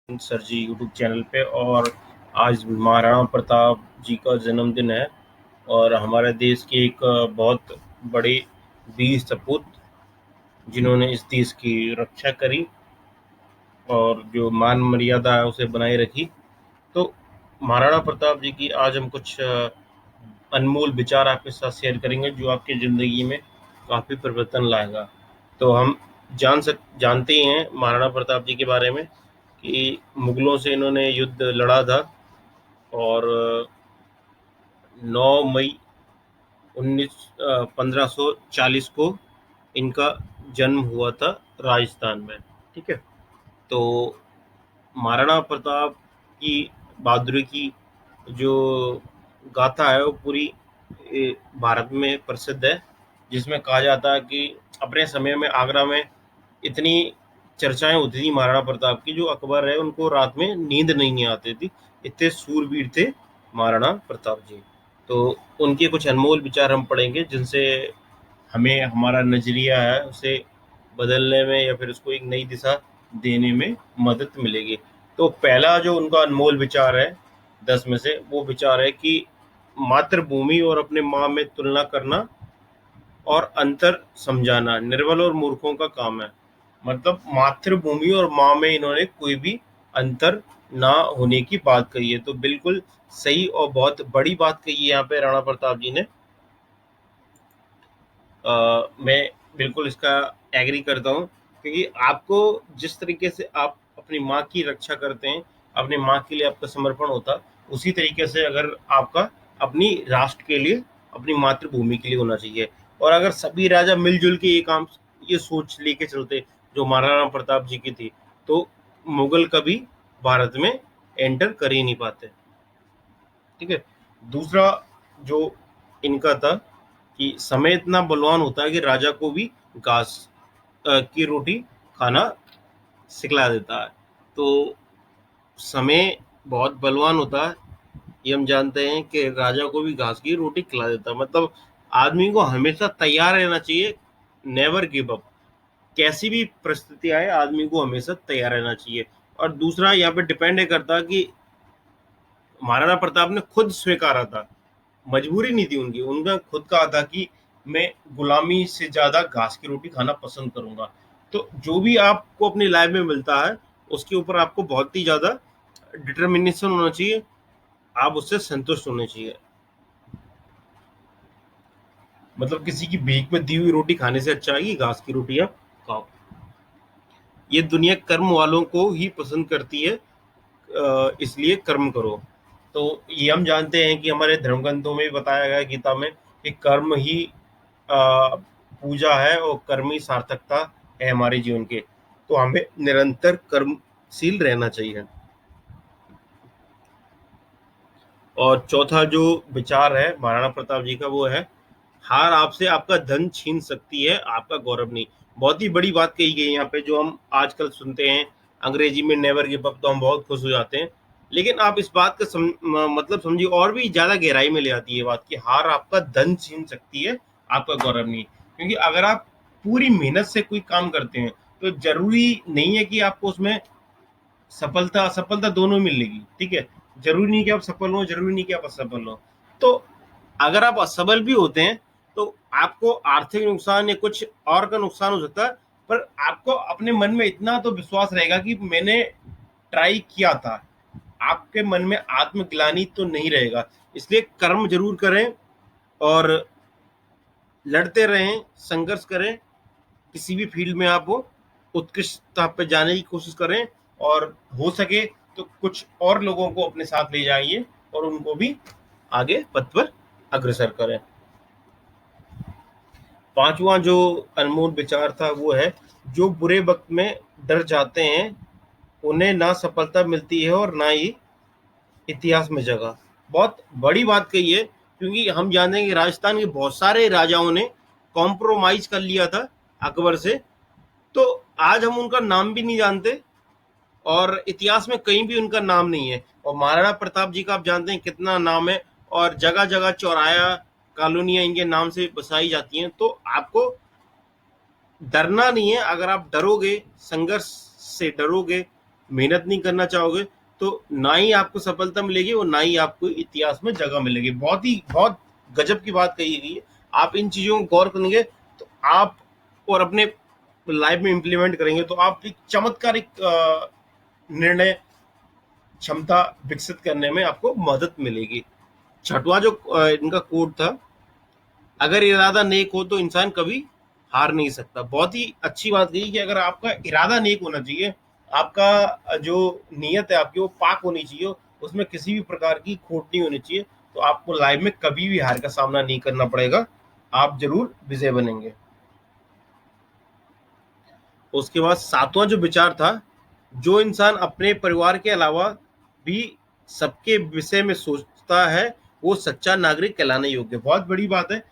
Sir जी YouTube channel पे। और आज महाराणा प्रताप जी का जन्मदिन है और हमारे देश के एक बहुत बड़े वीर सपूत जिन्होंने इस देश की रक्षा करी और जो मान मर्यादा है उसे बनाए रखी। तो महाराणा प्रताप जी की आज हम कुछ अनमोल विचार आपके साथ शेयर करेंगे जो आपकी ज़िंदगी में काफ़ी परिवर्तन लाएगा। तो हम जानते ही हैं महाराणा प्रताप जी के बारे में कि मुगलों से इन्होंने युद्ध लड़ा था और 9 मई 1540 को इनका जन्म हुआ था राजस्थान में। ठीक है। तो महाराणा प्रताप की बहादुरी की जो गाथा है वो पूरी भारत में प्रसिद्ध है, जिसमें कहा जाता है कि अपने समय में आगरा में इतनी चर्चाएं होती थी महाराणा प्रताप की, जो अकबर है उनको रात में नींद नहीं आती थी, इतने सूरवीर थे महाराणा प्रताप जी। तो उनके कुछ अनमोल विचार हम पढ़ेंगे जिनसे हमें हमारा नजरिया है उसे बदलने में या फिर उसको एक नई दिशा देने में मदद मिलेगी। तो पहला जो उनका अनमोल विचार है 10 में से, वो विचार है कि मातृभूमि और अपने माँ में तुलना करना और अंतर समझाना निर्बल और मूर्खों का काम है। मतलब मातृभूमि और माँ में इन्होंने कोई भी अंतर ना होने की बात कही है। तो बिल्कुल सही और बहुत बड़ी बात कही है यहाँ पे राणा प्रताप जी ने। मैं बिल्कुल इसका एग्री करता हूँ, क्योंकि आपको जिस तरीके से आप अपनी माँ की रक्षा करते हैं, अपनी माँ के लिए आपका समर्पण होता, उसी तरीके से अगर आपका अपनी राष्ट्र के लिए, अपनी मातृभूमि के लिए होना चाहिए। और अगर सभी राजा मिलजुल के ये काम, ये सोच लेके चलते जो महाराणा प्रताप जी की थी, तो मुगल कभी भारत में एंटर कर ही नहीं पाते। ठीक है। दूसरा जो इनका था कि समय इतना बलवान होता है कि राजा को भी घास की रोटी खाना सिखला देता है। तो समय बहुत बलवान होता है, ये हम जानते हैं कि राजा को भी घास की रोटी खिला देता है। मतलब आदमी को हमेशा तैयार रहना चाहिए, नेवर गिव अप। कैसी भी परिस्थिति आए आदमी को हमेशा तैयार रहना चाहिए। और दूसरा यहाँ पे डिपेंड करता है कि महाराणा प्रताप ने खुद स्वीकारा था, मजबूरी नहीं थी उनकी, उनका खुद कहा था कि मैं गुलामी से ज्यादा घास की रोटी खाना पसंद करूंगा। तो जो भी आपको अपनी लाइफ में मिलता है उसके ऊपर आपको बहुत ही ज्यादा डिटर्मिनेशन होना चाहिए, आप उससे संतुष्ट होने चाहिए। मतलब किसी की भीख में दी हुई रोटी खाने से अच्छा है कि घास की रोटी आप खाओ। ये दुनिया कर्म वालों को ही पसंद करती है, इसलिए कर्म करो। तो ये हम जानते हैं कि हमारे धर्म ग्रंथों में भी बताया गया है गीता में कि कर्म ही पूजा है और कर्म ही सार्थकता है हमारे जीवन के। तो हमें निरंतर कर्मशील रहना चाहिए। और चौथा जो विचार है महाराणा प्रताप जी का, वो है हार आपसे आपका धन छीन सकती है, आपका गौरव नहीं। बहुत ही बड़ी बात कही गई यहाँ पे, जो हम आजकल सुनते हैं अंग्रेजी में नेवर गिव अप, तो हम बहुत खुश हो जाते हैं। लेकिन आप इस बात का मतलब समझिए, और भी ज्यादा गहराई में ले आती है बात कि हार आपका धन छीन सकती है, आपका गौरव नहीं। क्योंकि अगर आप पूरी मेहनत से कोई काम करते हैं तो जरूरी नहीं है कि आपको उसमें सफलता असफलता दोनों मिलेगी। ठीक है। जरूरी नहीं कि आप सफल हो, जरूरी नहीं कि आप असफल हो। तो अगर आप असफल भी होते हैं तो आपको आर्थिक नुकसान या कुछ और का नुकसान हो सकता है, पर आपको अपने मन में इतना तो विश्वास रहेगा कि मैंने ट्राई किया था। आपके मन में आत्मग्लानि तो नहीं रहेगा। इसलिए कर्म जरूर करें और लड़ते रहें, संघर्ष करें। किसी भी फील्ड में आप हो, उत्कृष्टता पे जाने की कोशिश करें। और हो सके तो कुछ और लोगों को अपने साथ ले जाइए और उनको भी आगे पथ पर अग्रसर करें। पांचवा जो अनमोल विचार था वो है जो बुरे वक्त में डर जाते हैं उन्हें ना सफलता मिलती है और ना ही इतिहास में जगह। बहुत बड़ी बात कही है, क्योंकि हम जानते हैं कि राजस्थान के बहुत सारे राजाओं ने कॉम्प्रोमाइज कर लिया था अकबर से। तो आज हम उनका नाम भी नहीं जानते और इतिहास में कहीं भी उनका नाम नहीं है। और महाराणा प्रताप जी का आप जानते हैं कितना नाम है, और जगह जगह चौराया कॉलोनियां इनके नाम से बसाई जाती हैं। तो आपको डरना नहीं है। अगर आप डरोगे, संघर्ष से डरोगे, मेहनत नहीं करना चाहोगे तो ना ही आपको सफलता मिलेगी और ना ही आपको इतिहास में जगह मिलेगी। बहुत गजब की बात कही गई है। आप इन चीजों को गौर करेंगे तो आप और अपने लाइफ में इम्प्लीमेंट करेंगे तो आप एक चमत्कारिक निर्णय क्षमता विकसित करने में आपको मदद मिलेगी। छठवां जो इनका कोड था, अगर इरादा नेक हो तो इंसान कभी हार नहीं सकता। बहुत ही अच्छी बात कही कि अगर आपका इरादा नेक होना चाहिए, आपका जो नीयत है आपकी वो पाक होनी चाहिए, उसमें किसी भी प्रकार की खोट नहीं होनी चाहिए, तो आपको लाइफ में कभी भी हार का सामना नहीं करना पड़ेगा, आप जरूर विजय बनेंगे। उसके बाद सातवां जो विचार था, जो इंसान अपने परिवार के अलावा भी सबके विषय में सोचता है वो सच्चा नागरिक कहलाने योग्य। बहुत बड़ी बात है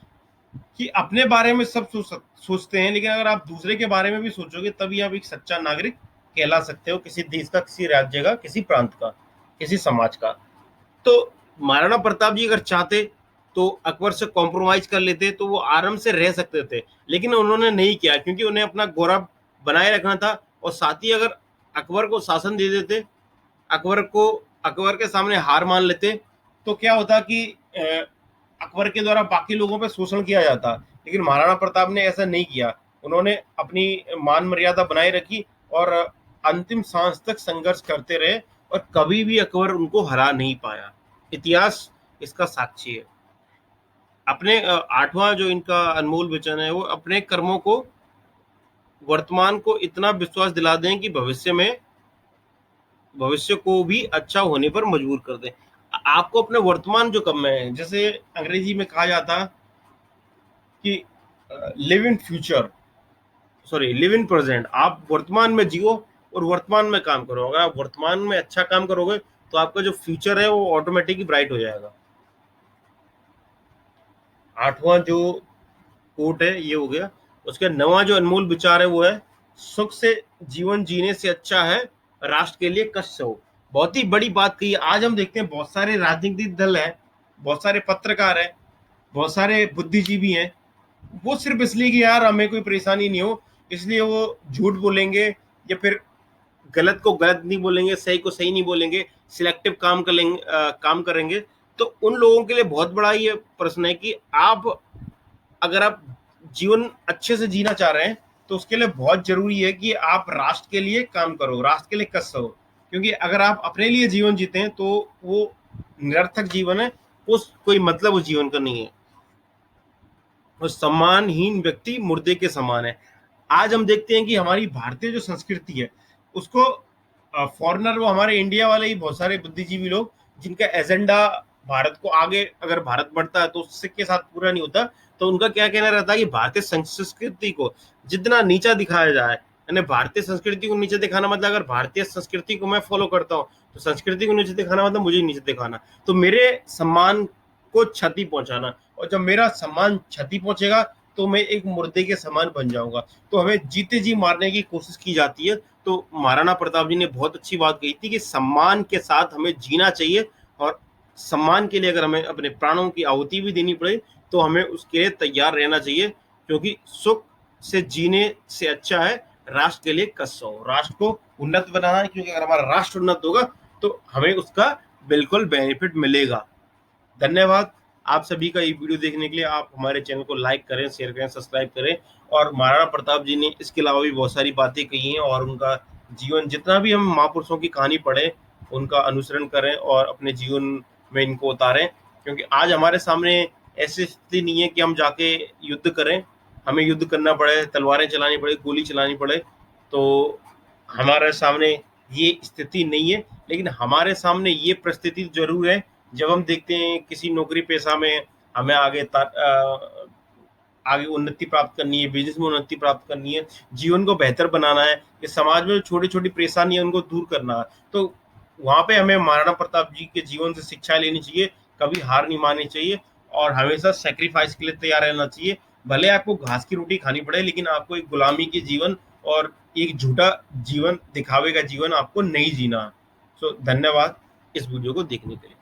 कि अपने बारे में सब सोचते हैं, लेकिन अगर आप दूसरे के बारे में भी सोचोगे तभी आप एक सच्चा नागरिक कहला सकते हो, किसी देश का, किसी राज्य का, किसी प्रांत का, किसी समाज का। तो महाराणा प्रताप जी अगर चाहते तो अकबर से कॉम्प्रोमाइज कर लेते तो वो आराम से रह सकते थे, लेकिन उन्होंने नहीं किया क्योंकि उन्हें अपना गौरव बनाए रखना था। और साथ ही अगर अकबर को शासन दे देते, अकबर को अकबर के सामने हार मान लेते तो क्या होता कि अकबर के द्वारा बाकी लोगों पर शोषण किया जाता। लेकिन महाराणा प्रताप ने ऐसा नहीं किया, उन्होंने अपनी मान मर्यादा बनाए रखी और अंतिम सांस तक संघर्ष करते रहे और कभी भी अकबर उनको हरा नहीं पाया। इतिहास इसका साक्षी है। अपने आठवां जो इनका अनमोल वचन है वो अपने कर्मों को वर्तमान को इतना विश्वास दिला दें कि भविष्य को भी अच्छा होने पर मजबूर कर दें। आपको अपने वर्तमान जो कर्म है, जैसे अंग्रेजी में कहा जाता कि live in future, sorry live in present. आप वर्तमान में जियो और वर्तमान में काम करो। अगर आप वर्तमान में अच्छा काम करोगे तो आपका जो फ्यूचर है वो ऑटोमेटिकली ब्राइट हो जाएगा। आठवां जो कोट है ये हो गया। उसके नवा जो अनमोल विचार है वो है, सुख से जीवन जीने से अच्छा है राष्ट्र के लिए कष्ट हो। बहुत ही बड़ी बात कही। आज हम देखते हैं बहुत सारे राजनीतिक दल हैं, बहुत सारे पत्रकार हैं, बहुत सारे बुद्धिजीवी हैं, वो सिर्फ इसलिए कि यार हमें कोई परेशानी नहीं हो इसलिए वो झूठ बोलेंगे या फिर गलत को गलत नहीं बोलेंगे, सही को सही नहीं बोलेंगे, सिलेक्टिव काम करेंगे। तो उन लोगों के लिए बहुत बड़ा ये प्रश्न है कि आप अगर आप जीवन अच्छे से जीना चाह रहे हैं तो उसके लिए बहुत जरूरी है कि आप राष्ट्र के लिए काम करो, राष्ट्र के लिए कष्ट हो। क्योंकि अगर आप अपने लिए जीवन जीते हैं तो वो निरर्थक जीवन है, उस कोई मतलब उस जीवन का नहीं है। और सम्मानहीन व्यक्ति मुर्दे के समान है। आज हम देखते हैं कि हमारी भारतीय जो संस्कृति है उसको फॉरेनर, वो हमारे इंडिया वाले ही बहुत सारे बुद्धिजीवी लोग जिनका एजेंडा भारत को आगे, अगर भारत बढ़ता है तो उसके के साथ पूरा नहीं होता, तो उनका क्या कहना रहता है कि भारतीय संस्कृति को जितना नीचा दिखाया जाए, यानी भारतीय संस्कृति को नीचे दिखाना मतलब अगर भारतीय संस्कृति को मैं फॉलो करता हूँ तो संस्कृति को नीचे दिखाना मतलब मुझे नीचे दिखाना, तो मेरे सम्मान को क्षति पहुंचाना। और जब मेरा सम्मान क्षति पहुंचेगा तो मैं एक मुर्दे के समान बन जाऊंगा। तो हमें जीते जी मारने की कोशिश की जाती है। तो महाराणा प्रताप जी ने बहुत अच्छी बात कही थी कि सम्मान के साथ हमें जीना चाहिए, और सम्मान के लिए अगर हमें अपने प्राणों की आहुति भी देनी पड़े तो हमें उसके लिए तैयार रहना चाहिए, क्योंकि सुख से जीने से अच्छा है राष्ट्र के लिए कष्ट हो। राष्ट्र को उन्नत बनाना है, क्योंकि अगर हमारा राष्ट्र उन्नत होगा तो हमें उसका बिल्कुल बेनिफिट मिलेगा। धन्यवाद आप सभी का ये वीडियो देखने के लिए। आप हमारे चैनल को लाइक करें, शेयर करें, सब्सक्राइब करें। और महाराणा प्रताप जी ने इसके अलावा भी बहुत सारी बातें कही हैं, और उनका जीवन, जितना भी हम महापुरुषों की कहानी पढ़ें उनका अनुसरण करें और अपने जीवन में इनको उतारें। क्योंकि आज हमारे सामने ऐसी स्थिति नहीं है कि हम जाके युद्ध करें, हमें युद्ध करना पड़े, तलवारें चलानी पड़े, गोली चलानी पड़े। तो हमारे सामने ये स्थिति नहीं है, लेकिन हमारे सामने ये परिस्थिति जरूर है। जब हम देखते हैं किसी नौकरी पेशा में हमें आगे उन्नति प्राप्त करनी है, बिजनेस में उन्नति प्राप्त करनी है, जीवन को बेहतर बनाना है, कि समाज में छोटी छोटी परेशानी है उनको दूर करना है, तो वहां पे हमें महाराणा प्रताप जी के जीवन से शिक्षा लेनी चाहिए। कभी हार नहीं माननी चाहिए और हमेशा सेक्रीफाइस के लिए तैयार रहना चाहिए। भले आपको घास की रोटी खानी पड़े, लेकिन आपको एक गुलामी के जीवन और एक झूठा जीवन, दिखावे का जीवन आपको नहीं जीना। सो धन्यवाद इस वीडियो को देखने के लिए।